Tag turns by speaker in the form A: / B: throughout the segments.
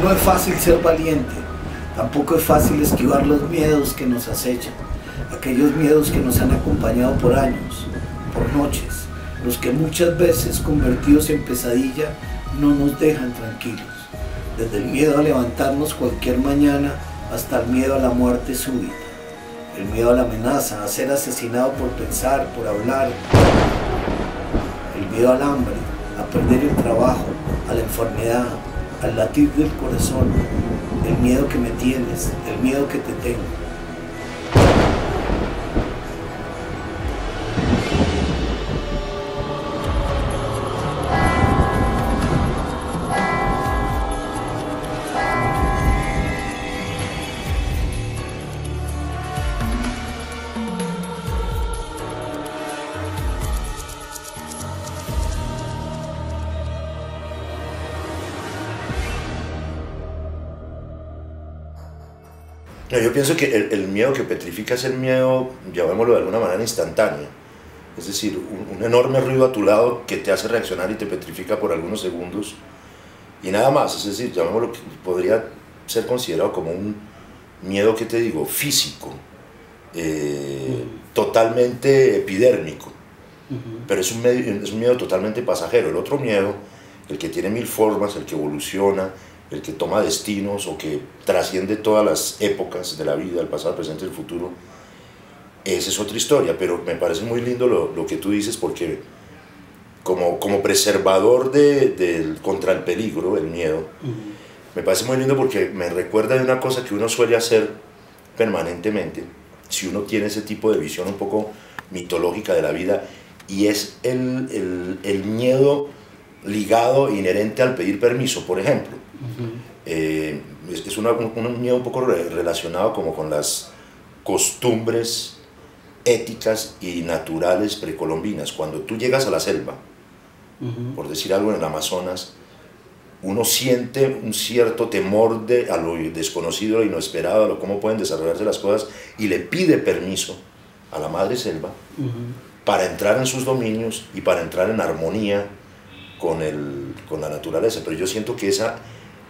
A: No es fácil ser valiente, tampoco es fácil esquivar los miedos que nos acechan, aquellos miedos que nos han acompañado por años, por noches, los que muchas veces convertidos en pesadilla no nos dejan tranquilos, desde el miedo a levantarnos cualquier mañana hasta el miedo a la muerte súbita, el miedo a la amenaza, a ser asesinado por pensar, por hablar, el miedo al hambre, a perder el trabajo, a la enfermedad, al latir del corazón, el miedo que me tienes, el miedo que te tengo.
B: No, yo pienso que el miedo que petrifica es el miedo, llamémoslo de alguna manera, instantáneo. Es decir, un enorme ruido a tu lado que te hace reaccionar y te petrifica por algunos segundos y nada más. Es decir, llamémoslo, que podría ser considerado como un miedo, que te digo, físico, totalmente epidérmico, pero es un miedo totalmente pasajero. El otro miedo, el que tiene mil formas, el que evoluciona, el que toma destinos o que trasciende todas las épocas de la vida, el pasado, el presente y el futuro, esa es otra historia. Pero me parece muy lindo lo que tú dices, porque como preservador contra el peligro, el miedo, me parece muy lindo porque me recuerda de una cosa que uno suele hacer permanentemente, si uno tiene ese tipo de visión un poco mitológica de la vida, y es el miedo ligado, inherente al pedir permiso, por ejemplo. Es un miedo un poco relacionado como con las costumbres éticas y naturales precolombinas. Cuando tú llegas a la selva, por decir algo, en el Amazonas, uno siente un cierto temor a lo desconocido, a lo inesperado, a lo cómo pueden desarrollarse las cosas, y le pide permiso a la madre selva para entrar en sus dominios y para entrar en armonía con la naturaleza. Pero yo siento que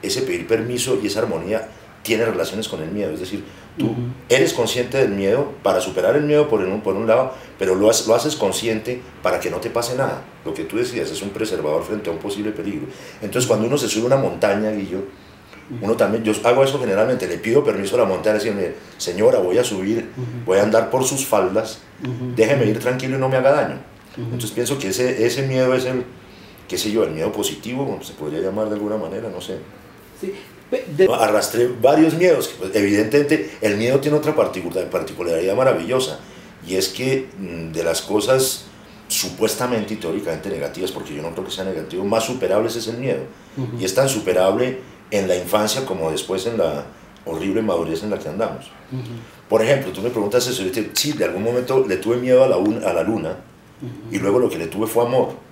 B: ese pedir permiso y esa armonía tiene relaciones con el miedo. Es decir, tú eres consciente del miedo para superar el miedo por un lado, pero lo haces consciente para que no te pase nada. Lo que tú decías es un preservador frente a un posible peligro. Entonces, cuando uno se sube a una montaña, Guillo, uno también, yo hago eso generalmente, le pido permiso a la montaña, decirle: señora, voy a subir, voy a andar por sus faldas, déjeme ir tranquilo y no me haga daño. Entonces pienso que ese miedo es el, qué sé yo, el miedo positivo, se podría llamar de alguna manera, no sé.
A: Sí.
B: Arrastré varios miedos. Pues, evidentemente el miedo tiene otra particularidad maravillosa, y es que de las cosas supuestamente y teóricamente negativas, porque yo no creo que sea negativo, más superables es el miedo. Y es tan superable en la infancia como después en la horrible madurez en la que andamos. Por ejemplo, tú me preguntas eso, yo te digo, sí, de algún momento le tuve miedo a la luna, y luego lo que le tuve fue amor.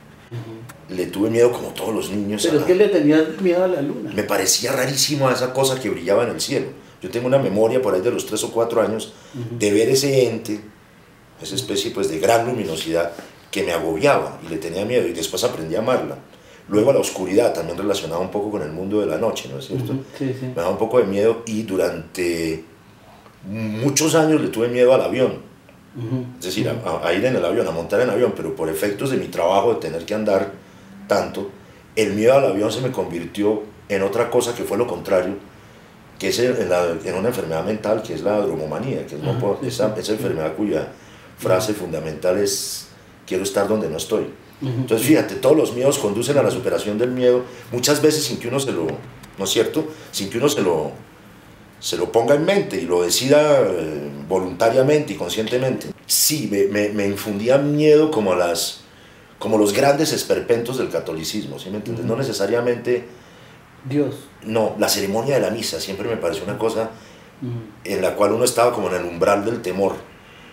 B: Le tuve miedo, como todos los niños.
A: Pero es que le tenías miedo a la luna.
B: Me parecía rarísimo a esa cosa que brillaba en el cielo. Yo tengo una memoria por ahí de los 3 o 4 años de ver ese ente, esa especie pues de gran luminosidad, que me agobiaba y le tenía miedo, y después aprendí a amarla. Luego a la oscuridad, también relacionada un poco con el mundo de la noche, ¿no es cierto?
A: Sí, sí.
B: Me daba un poco de miedo, y durante muchos años le tuve miedo al avión. Es decir, a ir en el avión, a montar en el avión, pero por efectos de mi trabajo, de tener que andar tanto, el miedo al avión se me convirtió en otra cosa que fue lo contrario, que es en una enfermedad mental, que es la dromomanía, que es esa enfermedad cuya frase fundamental es: quiero estar donde no estoy. Entonces fíjate, todos los miedos conducen a la superación del miedo, muchas veces sin que uno ¿no es cierto? Sin que uno se lo ponga en mente y lo decida voluntariamente y conscientemente. Sí, me infundía miedo como los grandes esperpentos del catolicismo, ¿sí me entiendes? No necesariamente
A: Dios.
B: No, la ceremonia de la misa siempre me pareció una cosa en la cual uno estaba como en el umbral del temor,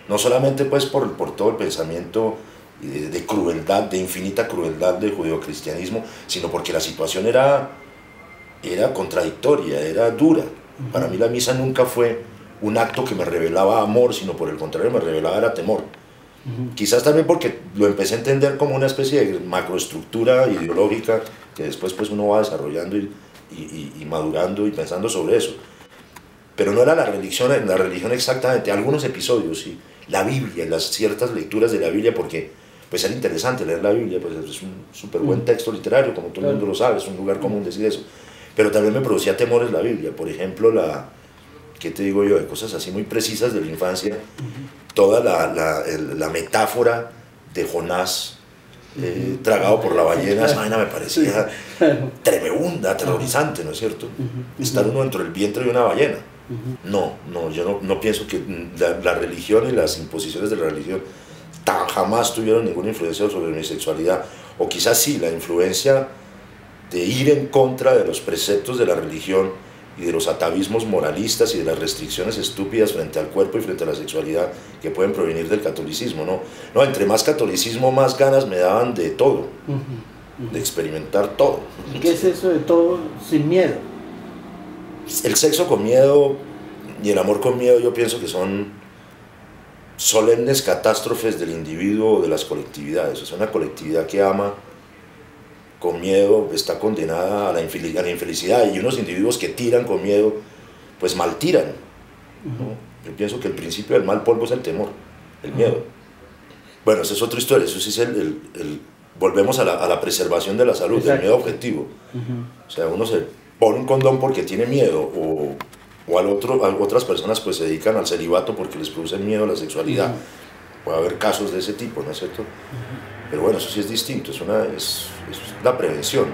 B: no solamente pues por todo el pensamiento de crueldad, de infinita crueldad del judeocristianismo, sino porque la situación era contradictoria, era dura. Para mí la misa nunca fue un acto que me revelaba amor, sino por el contrario me revelaba temor. Quizás también porque lo empecé a entender como una especie de macroestructura ideológica que después pues uno va desarrollando y y madurando y pensando sobre eso. Pero no era la religión exactamente, algunos episodios, sí. La Biblia, las ciertas lecturas de la Biblia, porque pues era interesante leer la Biblia, pues es un súper buen texto literario, como todo el mundo lo sabe, es un lugar común decir eso. Pero también me producía temores la Biblia, por ejemplo, ¿qué te digo yo? De cosas así muy precisas de la infancia, toda la metáfora de Jonás tragado por la ballena, esa vaina me parecía tremenda, aterrorizante, ¿no es cierto? Estar uno dentro del vientre de una ballena. No, yo no pienso que la religión y las imposiciones de la religión jamás tuvieron ninguna influencia sobre mi sexualidad, o quizás sí, la influencia de ir en contra de los preceptos de la religión y de los atavismos moralistas y de las restricciones estúpidas frente al cuerpo y frente a la sexualidad que pueden provenir del catolicismo, ¿no? Entre más catolicismo, más ganas me daban de todo, de experimentar todo.
C: ¿Y qué es eso de todo sin miedo?
B: El sexo con miedo y el amor con miedo, yo pienso que son solemnes catástrofes del individuo o de las colectividades. O sea, una colectividad que ama con miedo está condenada a la infelicidad, y unos individuos que tiran con miedo, pues mal tiran, ¿no? Yo pienso que el principio del mal polvo es el temor, el miedo. Bueno, esa es otra historia, eso sí es volvemos a la preservación de la salud. Exacto. Del miedo objetivo. O sea, uno se pone un condón porque tiene miedo, o otras personas pues se dedican al celibato porque les produce miedo a la sexualidad. Puede haber casos de ese tipo, ¿no es cierto? Pero bueno, eso sí es distinto, es la prevención.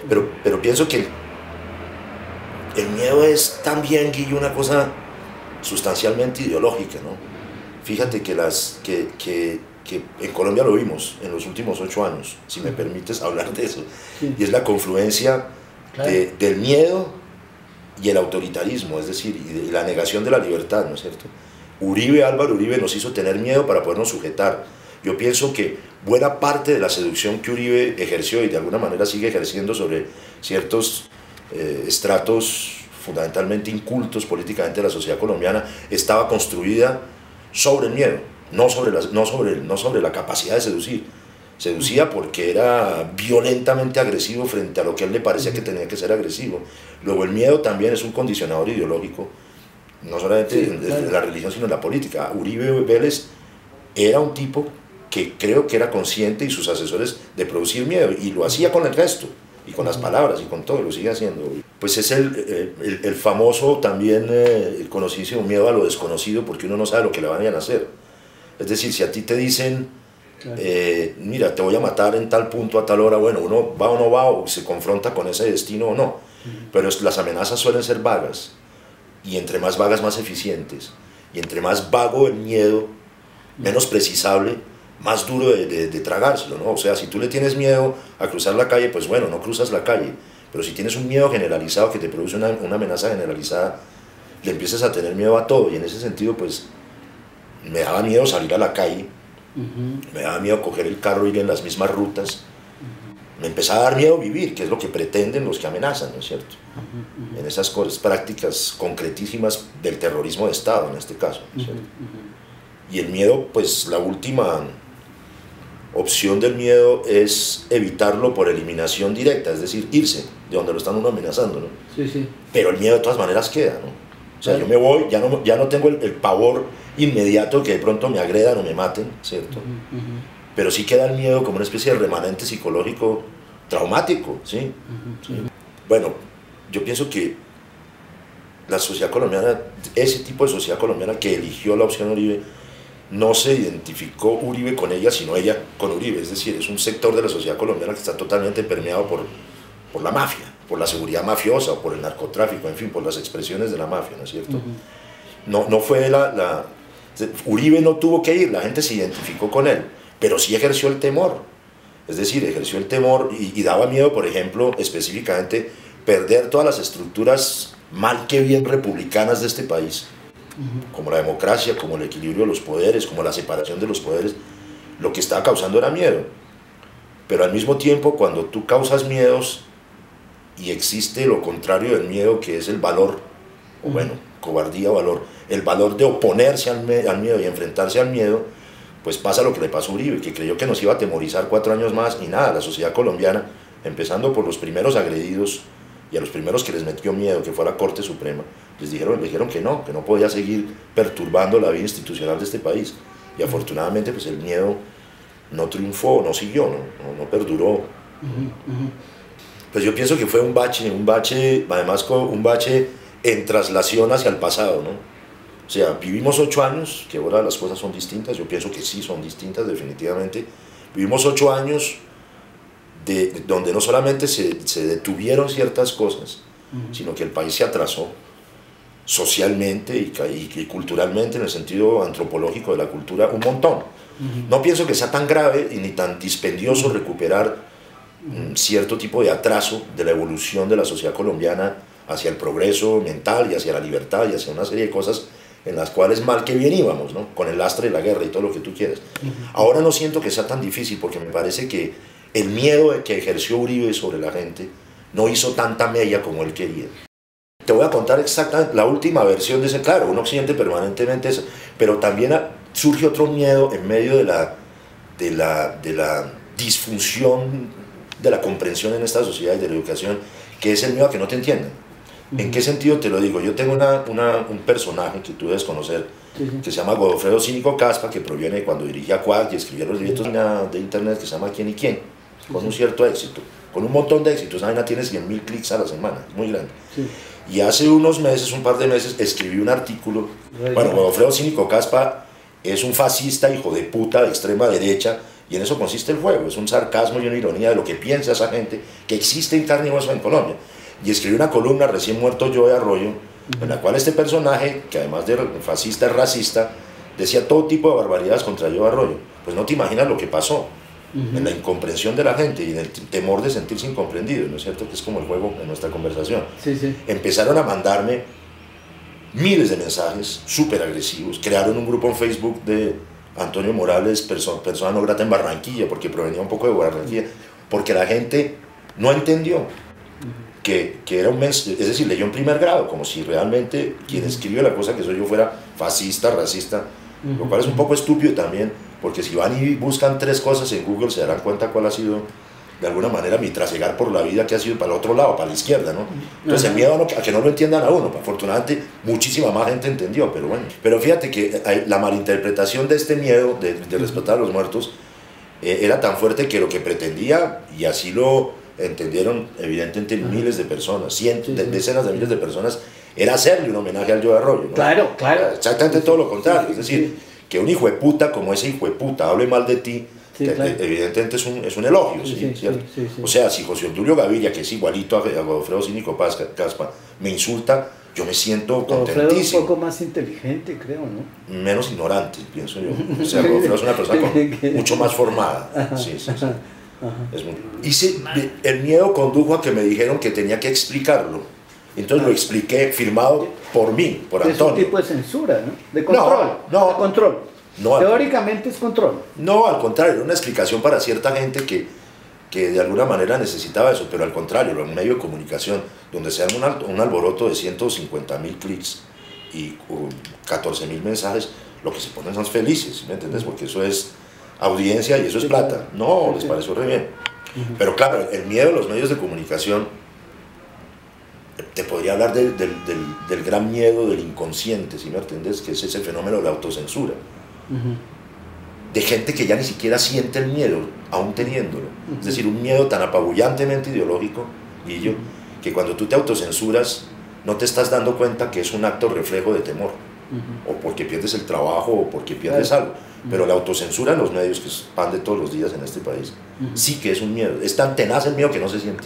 B: Pero pienso que el miedo es también, Guillo, una cosa sustancialmente ideológica, ¿no? Fíjate que en Colombia lo vimos en los últimos 8 años, si me permites hablar de eso, y es la confluencia del miedo y el autoritarismo, es decir, y la negación de la libertad, ¿no es cierto? Álvaro Uribe nos hizo tener miedo para podernos sujetar. Yo pienso que buena parte de la seducción que Uribe ejerció y de alguna manera sigue ejerciendo sobre ciertos estratos fundamentalmente incultos políticamente de la sociedad colombiana estaba construida sobre el miedo, no sobre la capacidad de seducir. Seducía porque era violentamente agresivo frente a lo que a él le parecía que tenía que ser agresivo. Luego el miedo también es un condicionador ideológico, no solamente de la religión sino de la política. Uribe Vélez era un tipo que creo que era consciente, y sus asesores, de producir miedo, y lo hacía con el gesto, y con las palabras, y con todo, lo sigue haciendo. Pues es el famoso también, el conocidísimo miedo a lo desconocido, porque uno no sabe lo que le van a hacer. Es decir, si a ti te dicen, mira, te voy a matar en tal punto a tal hora, bueno, uno va o no va, o se confronta con ese destino o no, pero las amenazas suelen ser vagas, y entre más vagas, más eficientes, y entre más vago el miedo, menos precisable, más duro de tragárselo, ¿no? O sea, si tú le tienes miedo a cruzar la calle, pues bueno, no cruzas la calle, pero si tienes un miedo generalizado que te produce una amenaza generalizada, le empiezas a tener miedo a todo, y en ese sentido, pues, me daba miedo salir a la calle, me daba miedo coger el carro e ir en las mismas rutas, me empezaba a dar miedo vivir, que es lo que pretenden los que amenazan, ¿no es cierto? En esas cosas, prácticas concretísimas del terrorismo de Estado, en este caso, ¿no es cierto? Y el miedo, pues la última opción del miedo es evitarlo por eliminación directa, es decir, irse de donde lo están uno amenazando, ¿no? Pero el miedo de todas maneras queda, ¿no? O sea, yo me voy, ya no tengo el pavor inmediato que de pronto me agredan o me maten, ¿cierto? Pero sí queda el miedo como una especie de remanente psicológico traumático, ¿sí? Bueno, yo pienso que la sociedad colombiana, ese tipo de sociedad colombiana que eligió la opción Uribe, no se identificó Uribe con ella, sino ella con Uribe. Es decir, es un sector de la sociedad colombiana que está totalmente permeado por la mafia, por la seguridad mafiosa, o por el narcotráfico, en fin, por las expresiones de la mafia, ¿no es cierto? No fue Uribe no tuvo que ir, la gente se identificó con él, pero sí ejerció el temor. Es decir, ejerció el temor y daba miedo, por ejemplo, específicamente, perder todas las estructuras mal que bien republicanas de este país, como la democracia, como el equilibrio de los poderes, como la separación de los poderes. Lo que estaba causando era miedo, pero al mismo tiempo, cuando tú causas miedos y existe lo contrario del miedo, que es el valor, o bueno, cobardía o valor, el valor de oponerse al miedo y enfrentarse al miedo, pues pasa lo que le pasó a Uribe, que creyó que nos iba a atemorizar 4 años más, y nada, la sociedad colombiana, empezando por los primeros agredidos, y a los primeros que les metió miedo, que fue a la Corte Suprema, les dijeron que no podía seguir perturbando la vida institucional de este país. Y afortunadamente pues el miedo no triunfó, no siguió, no perduró. Pues yo pienso que fue un bache, además un bache en traslación hacia el pasado, ¿no? O sea, vivimos 8 años, que ahora las cosas son distintas, yo pienso que sí son distintas definitivamente. Vivimos 8 años donde no solamente se detuvieron ciertas cosas, sino que el país se atrasó socialmente y culturalmente, en el sentido antropológico de la cultura, un montón. No pienso que sea tan grave y ni tan dispendioso recuperar cierto tipo de atraso de la evolución de la sociedad colombiana hacia el progreso mental y hacia la libertad y hacia una serie de cosas en las cuales mal que bien íbamos, ¿no? Con el lastre de la guerra y todo lo que tú quieras. Ahora no siento que sea tan difícil, porque me parece que el miedo que ejerció Uribe sobre la gente no hizo tanta mella como él quería. Te voy a contar exactamente la última versión de ese. Claro, uno siente permanentemente eso, pero también surge otro miedo en medio de la disfunción de la comprensión en esta sociedad y de la educación, que es el miedo a que no te entiendan. ¿En qué sentido te lo digo? Yo tengo un personaje que tú debes conocer, que se llama Godofredo Cínico Caspa, que proviene de cuando dirigía Quack y escribía los libros de internet que se llama ¿Quién y quién? Con un cierto éxito, con un montón de éxitos. Esa vaina tiene 100.000 clics a la semana, es muy grande. Y hace unos meses, un par de meses, escribí un artículo. Bueno, Godofredo Cínico Caspa es un fascista hijo de puta de extrema derecha, y en eso consiste el juego. Es un sarcasmo y una ironía de lo que piensa esa gente que existe en carne y hueso en Colombia. Y escribí una columna, Recién muerto yo de Arroyo, en la cual este personaje, que además de fascista es racista, decía todo tipo de barbaridades contra yo de Arroyo. Pues no te imaginas lo que pasó en la incomprensión de la gente y en el temor de sentirse incomprendido, ¿no es cierto? Que es como el juego en nuestra conversación. Empezaron a mandarme miles de mensajes súper agresivos. Crearon un grupo en Facebook de Antonio Morales, persona no grata en Barranquilla, porque provenía un poco de Barranquilla, porque la gente no entendió que era un mensaje, es decir, leyó en primer grado, como si realmente quien escribió la cosa que soy yo fuera fascista, racista, lo cual es un poco estúpido también, porque si van y buscan 3 cosas en Google se darán cuenta cuál ha sido, de alguna manera, mi trasegar por la vida, que ha sido para el otro lado, para la izquierda, ¿no? Entonces el miedo a que no lo entiendan a uno. Afortunadamente muchísima más gente entendió, pero bueno. Pero fíjate que la malinterpretación de este miedo de respetar a los muertos era tan fuerte que lo que pretendía, y así lo entendieron evidentemente miles de personas, decenas de miles de personas, era hacerle un homenaje al yo de Arroyo, ¿no?
C: Claro.
B: Exactamente todo lo contrario. Es decir, que un hijo de puta como ese hijo de puta hable mal de ti, evidentemente es un elogio, ¿cierto? O sea, si José Obdulio Gaviria, que es igualito a Godofredo Cínico Caspa, me insulta, yo me siento contentísimo.
C: Godofredo es un poco más inteligente, creo, ¿no?
B: Menos ignorante, pienso yo. O sea, Godofredo es una persona mucho más formada. El miedo condujo a que me dijeron que tenía que explicarlo. Entonces lo expliqué, firmado por mí, por Antonio.
C: Es un tipo de censura, ¿no? De control.
B: No.
C: De control.
B: No,
C: teóricamente es control.
B: No, al contrario, era una explicación para cierta gente que de alguna manera necesitaba eso, pero al contrario, un medio de comunicación donde se arma un alboroto de 150.000 clics y 14.000 mensajes, lo que se ponen son felices, ¿me entiendes? Porque eso es audiencia y eso es plata. No, les pareció re bien. Pero claro, el miedo de los medios de comunicación, te podría hablar del gran miedo del inconsciente, ¿sí me entiendes? Que es ese fenómeno de la autocensura. De gente que ya ni siquiera siente el miedo, aún teniéndolo. Es decir, un miedo tan apabullantemente ideológico, Guillo, que cuando tú te autocensuras no te estás dando cuenta que es un acto reflejo de temor, o porque pierdes el trabajo, o porque pierdes algo. Pero la autocensura en los medios, que es pan de todos los días en este país, sí que es un miedo. Es tan tenaz el miedo que no se siente.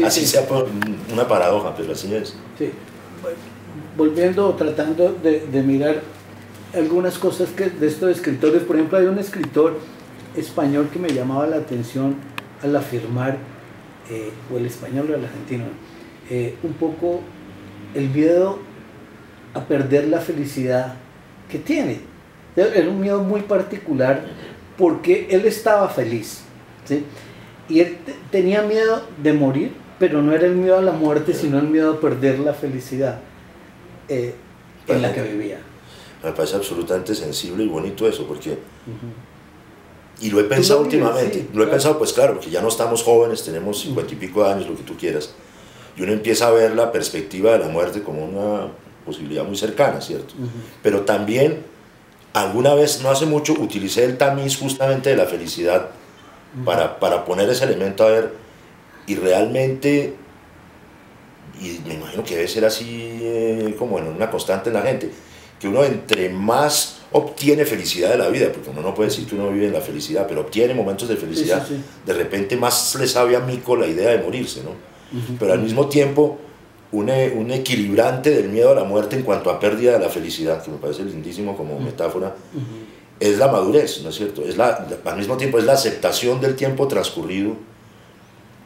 B: Así sea por una paradoja, pero así es.
C: Volviendo, tratando de mirar algunas cosas de estos escritores. Por ejemplo, hay un escritor español que me llamaba la atención al afirmar, o el español o el argentino, un poco el miedo a perder la felicidad que tiene. Era un miedo muy particular porque él estaba feliz, ¿sí? Y él tenía miedo de morir, pero no era el miedo a la muerte, sino el miedo a perder la felicidad en la que vivía.
B: Me parece absolutamente sensible y bonito eso, porque Y lo he pensado últimamente,
C: sí,
B: lo he pensado pues claro, porque ya no estamos jóvenes, tenemos 50 y pico de años, lo que tú quieras, y uno empieza a ver la perspectiva de la muerte como una posibilidad muy cercana, ¿cierto? Pero también, alguna vez, no hace mucho, utilicé el tamiz justamente de la felicidad para poner ese elemento a ver, y realmente, y me imagino que debe ser así como en una constante en la gente, que uno entre más obtiene felicidad de la vida, porque uno no puede decir que uno vive en la felicidad, pero obtiene momentos de felicidad,
C: sí.
B: de repente más le sabe a mico la idea de morirse, ¿no? Pero al mismo tiempo, un equilibrante del miedo a la muerte en cuanto a pérdida de la felicidad, que me parece lindísimo como metáfora, es la madurez, ¿no es cierto? Al mismo tiempo es la aceptación del tiempo transcurrido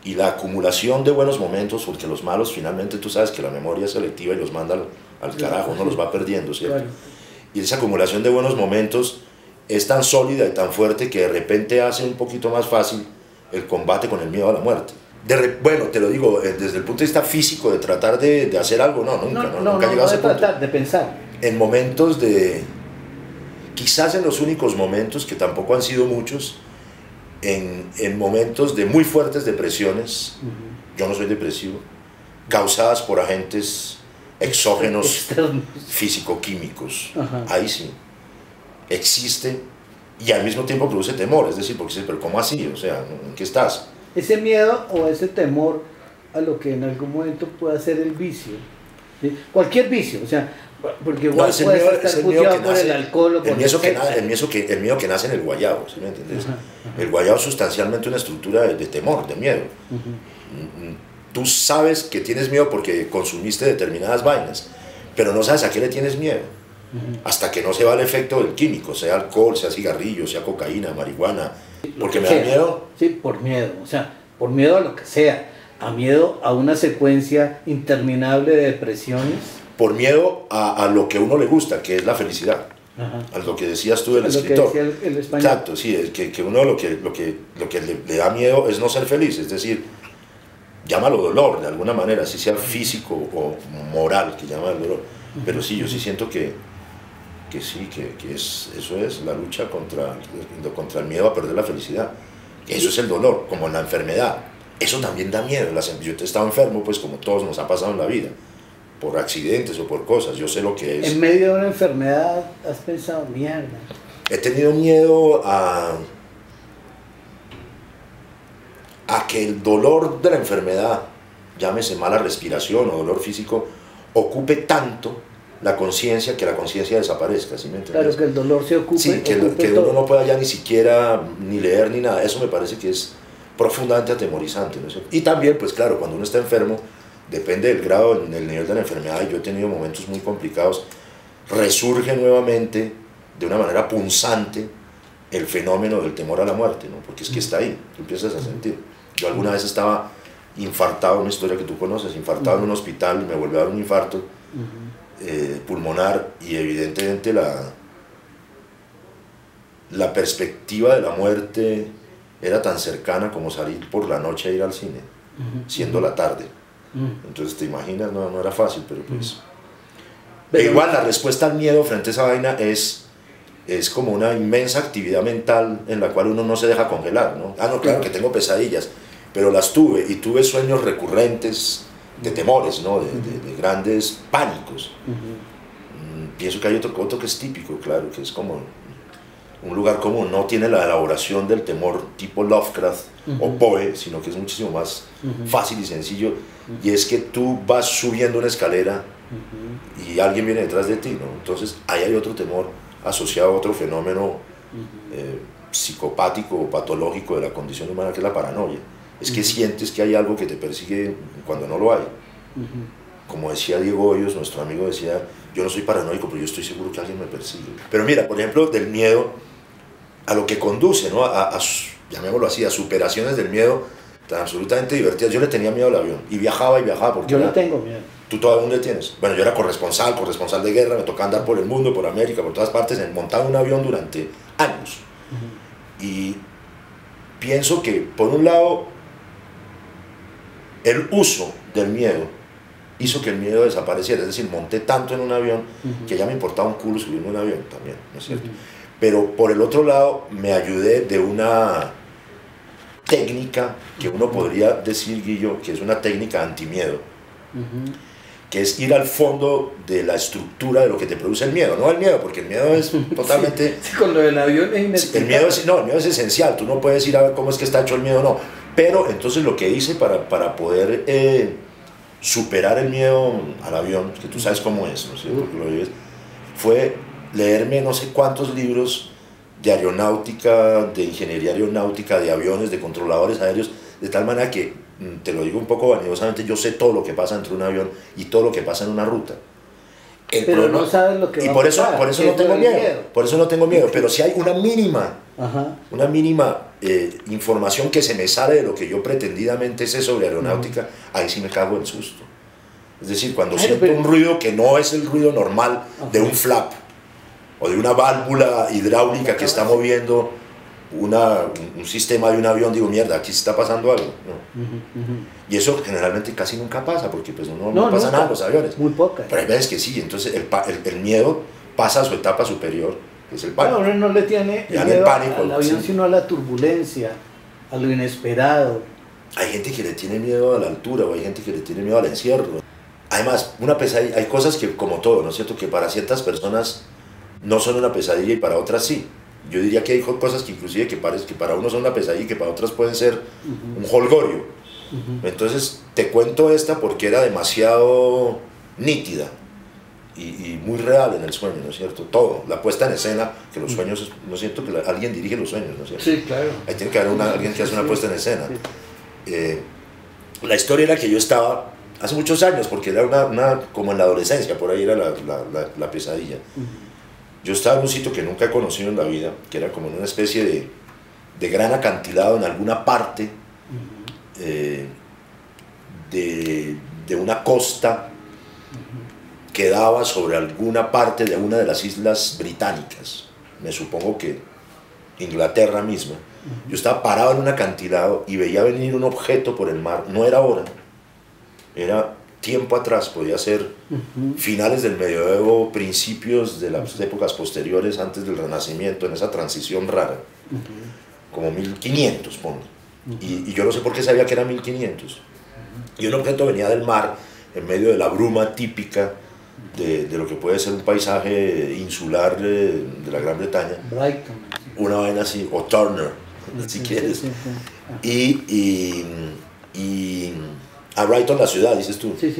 B: y la acumulación de buenos momentos, porque los malos finalmente tú sabes que la memoria es selectiva y los manda al carajo, uno los va perdiendo, ¿cierto? Claro. Y esa acumulación de buenos momentos es tan sólida y tan fuerte que de repente hace un poquito más fácil el combate con el miedo a la muerte. Bueno, te lo digo, desde el punto de vista físico, de tratar de hacer algo, nunca he llegado a ese punto.
C: Tratar, de pensar.
B: En momentos quizás en los únicos momentos, que tampoco han sido muchos, en momentos de muy fuertes depresiones, yo no soy depresivo, causadas por agentes exógenos físico-químicos, ahí sí, existe y al mismo tiempo produce temor, es decir, porque dice, pero ¿cómo así? O sea, ¿en qué estás?
C: Ese miedo o ese temor a lo que en algún momento pueda ser el vicio, ¿sí? Cualquier vicio, o sea, porque igual puedes estar puteado por el alcohol o por el sexo.
B: El miedo que nace en el guayabo, ¿sí me entiendes? El guayabo es sustancialmente una estructura de temor, de miedo. Tú sabes que tienes miedo porque consumiste determinadas vainas, pero no sabes a qué le tienes miedo, hasta que no se va el efecto del químico, sea alcohol, sea cigarrillo, sea cocaína, marihuana, porque me da miedo.
C: Sí, por miedo, o sea, por miedo a lo que sea, a miedo a una secuencia interminable de depresiones.
B: Por miedo a lo que a uno le gusta, que es la felicidad. A lo que decías tú del escritor.
C: Que decía el español.
B: Exacto, sí, que uno lo que le da miedo es no ser feliz, es decir, llámalo dolor de alguna manera, así sea físico o moral, que llama el dolor. Pero sí, yo sí siento que eso es la lucha contra el miedo a perder la felicidad. Eso es el dolor, como la enfermedad. Eso también da miedo. Yo he estado enfermo, pues como todos nos ha pasado en la vida, por accidentes o por cosas, yo sé lo que es.
C: En medio de una enfermedad has pensado, mierda.
B: He tenido miedo a que el dolor de la enfermedad, llámese mala respiración o dolor físico, ocupe tanto la conciencia, que la conciencia desaparezca, ¿sí me entiendes?
C: Claro, que el dolor se ocupe.
B: Sí, que uno no pueda ya ni siquiera ni leer ni nada. Eso me parece que es profundamente atemorizante, ¿no es cierto? Y también, pues claro, cuando uno está enfermo, depende del grado, del nivel de la enfermedad, y yo he tenido momentos muy complicados, resurge nuevamente de una manera punzante el fenómeno del temor a la muerte, ¿no? Porque es que está ahí, tú empiezas a sentir. Yo alguna vez estaba infartado, una historia que tú conoces, infartado en un hospital, me volvió a dar un infarto pulmonar, y evidentemente la perspectiva de la muerte era tan cercana como salir por la noche a ir al cine, siendo la tarde. Entonces te imaginas, no era fácil, pero pues... Pero igual la respuesta al miedo frente a esa vaina es como una inmensa actividad mental en la cual uno no se deja congelar, ¿no? No, claro que tengo pesadillas, pero las tuve, y tuve sueños recurrentes de temores, ¿no? De grandes pánicos. Pienso que hay otro que es típico, claro, que es como un lugar común, no tiene la elaboración del temor tipo Lovecraft o Poe, sino que es muchísimo más fácil y sencillo, y es que tú vas subiendo una escalera y alguien viene detrás de ti, ¿no? Entonces ahí hay otro temor asociado a otro fenómeno psicopático o patológico de la condición humana, que es la paranoia. Es que sientes que hay algo que te persigue cuando no lo hay. Como decía Diego Hoyos, nuestro amigo, decía, yo no soy paranoico, pero yo estoy seguro que alguien me persigue. Pero mira, por ejemplo, del miedo a lo que conduce, ¿no? Llamémoslo así, a superaciones del miedo tan absolutamente divertidas. Yo le tenía miedo al avión, y viajaba porque
C: yo no tengo miedo.
B: ¿Tú todavía le tienes? Bueno, yo era corresponsal de guerra, me tocaba andar por el mundo, por América, por todas partes, montado en un avión durante años. Y pienso que, por un lado, el uso del miedo hizo que el miedo desapareciera, es decir, monté tanto en un avión que ya me importaba un culo subirme a un avión también, ¿no es cierto? pero por el otro lado me ayudé de una técnica que uno podría decir, Guillo, que es una técnica antimiedo, que es ir al fondo de la estructura de lo que te produce el miedo, no el miedo, porque el miedo es totalmente...
C: Sí, con lo del avión es
B: inexplicable. El miedo es esencial, tú no puedes ir a ver cómo es que está hecho el miedo, no. Pero entonces lo que hice para poder superar el miedo al avión, que tú sabes cómo es, no sé, porque lo vives, fue leerme no sé cuántos libros de aeronáutica, de ingeniería aeronáutica, de aviones, de controladores aéreos, de tal manera que, te lo digo un poco vanidosamente, yo sé todo lo que pasa dentro de un avión y todo lo que pasa en una ruta.
C: Pero problema, no sabes lo que va a pasar.
B: Por eso no tengo miedo. Por eso no tengo miedo. Pero si hay una mínima información que se me sale de lo que yo pretendidamente sé sobre aeronáutica, ahí sí me cago en susto. Es decir, cuando siento un ruido que no es el ruido normal de un flap o de una válvula hidráulica que está moviendo un sistema de un avión, digo, mierda, aquí se está pasando algo, ¿no? Y eso generalmente casi nunca pasa, porque pues no pasa nada en los aviones.
C: Muy poca.
B: Pero hay veces que sí, entonces el miedo pasa a su etapa superior, que es el pánico.
C: No, no le tiene miedo
B: pánico,
C: al avión, sino a la turbulencia, a lo inesperado.
B: Hay gente que le tiene miedo a la altura, o hay gente que le tiene miedo al encierro. Además, una pesadilla, hay cosas que, como todo, ¿no es cierto?, que para ciertas personas no son una pesadilla y para otras sí. Yo diría que hay cosas que inclusive que para unos son una pesadilla y que para otras pueden ser un jolgorio. Entonces te cuento esta porque era demasiado nítida y muy real en el sueño, ¿no es cierto? Todo, la puesta en escena, que los sueños, ¿no es cierto? Que alguien dirige los sueños, ¿no es cierto?
C: Sí, claro.
B: Ahí tiene que haber alguien que hace una puesta en escena. La historia era que yo estaba hace muchos años, porque era como en la adolescencia, por ahí era la pesadilla. Yo estaba en un sitio que nunca he conocido en la vida, que era como en una especie de gran acantilado en alguna parte de una costa que daba sobre alguna parte de una de las islas británicas, me supongo que Inglaterra misma. Yo estaba parado en un acantilado y veía venir un objeto por el mar, no era ahora, era tiempo atrás, podía ser finales del medioevo, principios de las épocas posteriores, antes del Renacimiento, en esa transición rara, como 1500, pongo. Y yo no sé por qué sabía que era 1500. Y un objeto venía del mar, en medio de la bruma típica de lo que puede ser un paisaje insular de la Gran Bretaña.
C: Brighton.
B: Una vaina así, o Turner, si quieres. Y a Brighton, la ciudad, dices tú.
C: Sí.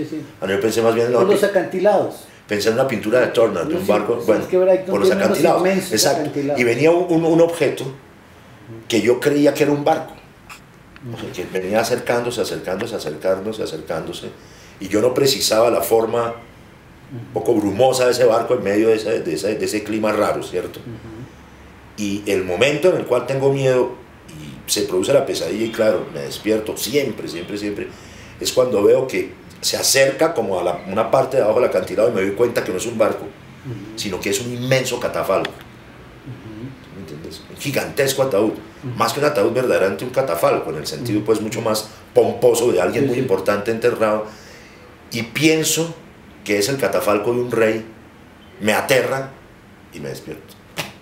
B: Yo pensé más bien en
C: los acantilados.
B: Pensé en una pintura de Turner, de un barco, bueno,
C: es que Brighton
B: por los acantilados. Exacto.
C: Acantilados.
B: Y venía un objeto que yo creía que era un barco. O sea, que venía acercándose, y yo no precisaba la forma un poco brumosa de ese barco en medio de ese clima raro, ¿cierto? Y el momento en el cual tengo miedo y se produce la pesadilla y claro, me despierto siempre, es cuando veo que se acerca como a una parte de abajo del acantilado y me doy cuenta que no es un barco, sino que es un inmenso catafalco. ¿Me entiendes? Un gigantesco ataúd, más que un ataúd verdaderamente un catafalco, en el sentido pues mucho más pomposo de alguien muy importante enterrado, y pienso que es el catafalco de un rey, me aterra y me despierto.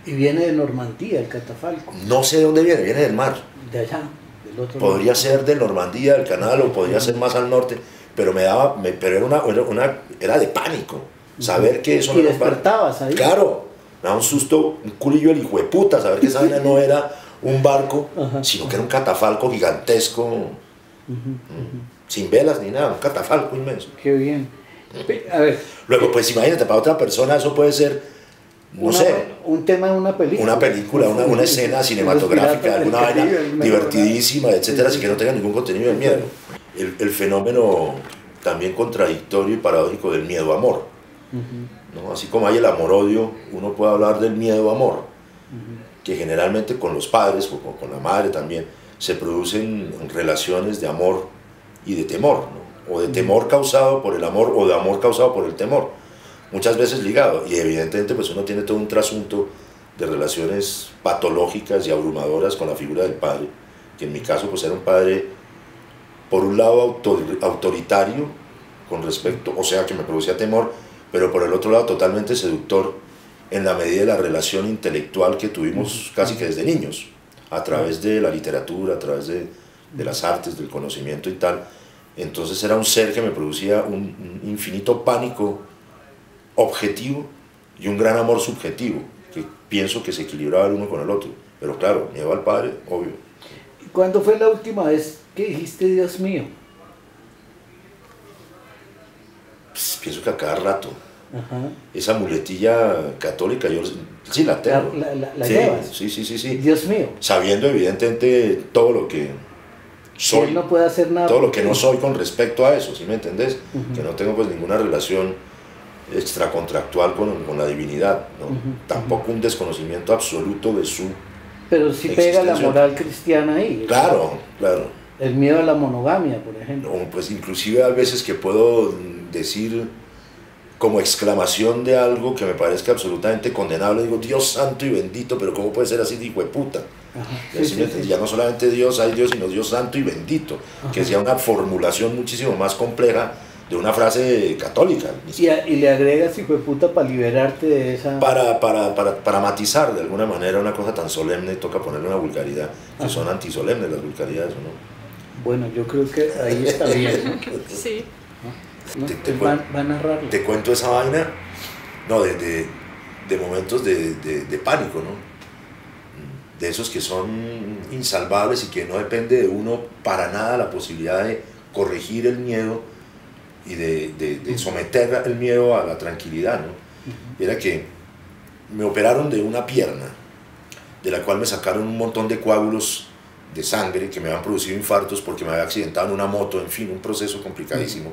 C: Y viene de Normandía el catafalco.
B: No sé de dónde viene del mar.
C: De allá, del otro
B: podría
C: lado.
B: Ser de Normandía, del canal, o podría ser más al norte, pero era de pánico, saber que eso
C: no era un barco. ¿Y despertabas ahí?
B: Claro, me da un susto, un culillo el hijo de puta, saber que esa vaina no era un barco, sino que era un catafalco gigantesco, sin velas ni nada, un catafalco inmenso.
C: Qué bien. A ver.
B: Luego, pues imagínate, para otra persona eso puede ser, no sé,
C: un tema de una película.
B: Una película, una escena cinematográfica, alguna vaina divertidísima, etcétera, sin que no tenga ningún contenido de miedo. El fenómeno también contradictorio y paradójico del miedo-amor. ¿No? Así como hay el amor-odio, uno puede hablar del miedo-amor, que generalmente con los padres o con la madre también se producen relaciones de amor y de temor, ¿no? O de temor causado por el amor o de amor causado por el temor, muchas veces ligado, y evidentemente pues uno tiene todo un trasunto de relaciones patológicas y abrumadoras con la figura del padre, que en mi caso pues era un padre por un lado autoritario con respecto, o sea que me producía temor, pero por el otro lado totalmente seductor en la medida de la relación intelectual que tuvimos casi que desde niños, a través de la literatura, a través de las artes, del conocimiento y tal. Entonces era un ser que me producía un infinito pánico objetivo y un gran amor subjetivo, que pienso que se equilibraba el uno con el otro. Pero claro, miedo al padre, obvio.
C: ¿Cuándo fue la última vez que dijiste Dios mío?
B: Pues, pienso que a cada rato.
C: Ajá.
B: Esa muletilla católica, yo sí la tengo.
C: ¿La
B: sí,
C: llevas?
B: Sí.
C: Dios mío.
B: Sabiendo evidentemente todo lo que soy.
C: Él no puede hacer nada.
B: Todo lo que no soy con respecto a eso, ¿sí me entendés? Que no tengo pues ninguna relación extracontractual con la divinidad, ¿no? Tampoco un desconocimiento absoluto de su
C: Pero sí pega la moral cristiana ahí.
B: Claro, claro.
C: El miedo a la monogamia, por ejemplo.
B: No, pues inclusive a veces que puedo decir como exclamación de algo que me parezca absolutamente condenable, digo, Dios santo y bendito, pero ¿cómo puede ser así de hijo de puta? Ajá, sí, ya no solamente Dios hay Dios, sino Dios santo y bendito, ajá, que sea una formulación muchísimo más compleja de una frase católica.
C: Y le agregas hijo de puta para liberarte de esa...
B: Para matizar de alguna manera una cosa tan solemne, toca ponerle una vulgaridad, que ajá, son antisolemnes las vulgaridades, ¿no?
C: Bueno, yo creo que ahí está bien, ¿no?
D: Sí.
C: ¿No? Va a narrarlo.
B: Te cuento esa vaina, no, de momentos de pánico, ¿no? De esos que son insalvables y que no depende de uno para nada la posibilidad de corregir el miedo y de someter el miedo a la tranquilidad, ¿no? Era que me operaron de una pierna, de la cual me sacaron un montón de coágulos de sangre que me habían producido infartos porque me había accidentado en una moto, en fin, un proceso complicadísimo.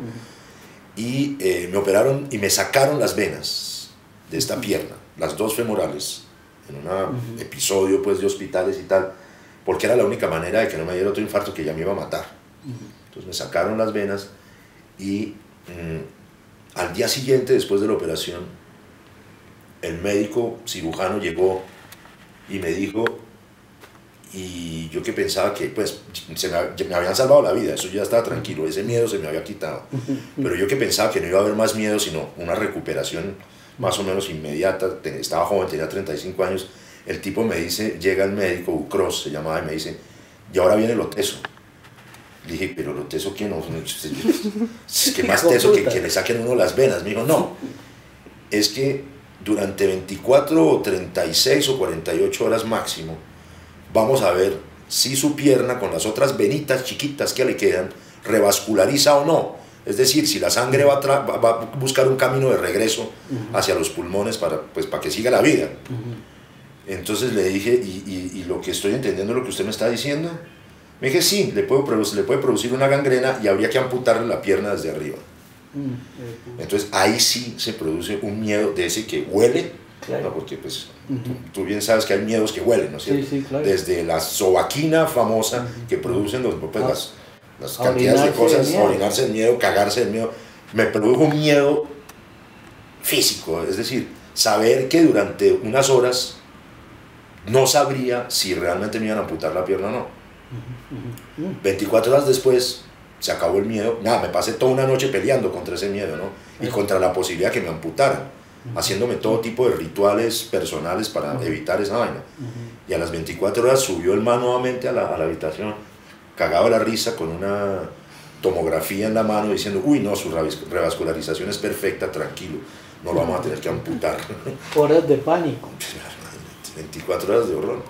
B: Y me operaron y me sacaron las venas de esta pierna, las dos femorales, en un episodio pues de hospitales y tal, porque era la única manera de que no me diera otro infarto que ya me iba a matar. Entonces me sacaron las venas y al día siguiente, después de la operación, el médico cirujano llegó y me dijo, y yo que pensaba que pues me habían salvado la vida, eso ya estaba tranquilo, ese miedo se me había quitado, pero yo que pensaba que no iba a haber más miedo sino una recuperación más o menos inmediata, estaba joven, tenía 35 años, el tipo me dice, llega el médico, Ucros se llamaba, y me dice, y ahora viene lo teso. Le dije, pero lo teso ¿qué no? ¿Qué más teso que le saquen uno las venas? Me dijo, no, es que durante 24 o 36 o 48 horas máximo, vamos a ver si su pierna con las otras venitas chiquitas que le quedan revasculariza o no. Es decir, si la sangre va a buscar un camino de regreso hacia los pulmones para que siga la vida. Entonces le dije, ¿y lo que estoy entendiendo es lo que usted me está diciendo? Me dije, sí, le puede producir una gangrena y habría que amputarle la pierna desde arriba. Entonces ahí sí se produce un miedo de ese que huele, claro, ¿no? Porque pues, tú bien sabes que hay miedos que huelen, ¿no es cierto?
C: Sí, claro.
B: Desde la sobaquina famosa que producen las cantidades de cosas, orinarse de miedo, cagarse de miedo, me produjo un miedo físico, es decir, saber que durante unas horas no sabría si realmente me iban a amputar la pierna o no. 24 horas después se acabó el miedo, nada, me pasé toda una noche peleando contra ese miedo, ¿no? Y contra la posibilidad que me amputaran, haciéndome todo tipo de rituales personales para evitar esa vaina. Y a las 24 horas subió el man nuevamente a la habitación, cagado la risa con una tomografía en la mano diciendo, uy no, su revascularización es perfecta, tranquilo, no lo vamos a tener que amputar.
C: Horas de pánico.
B: 24 horas de horror.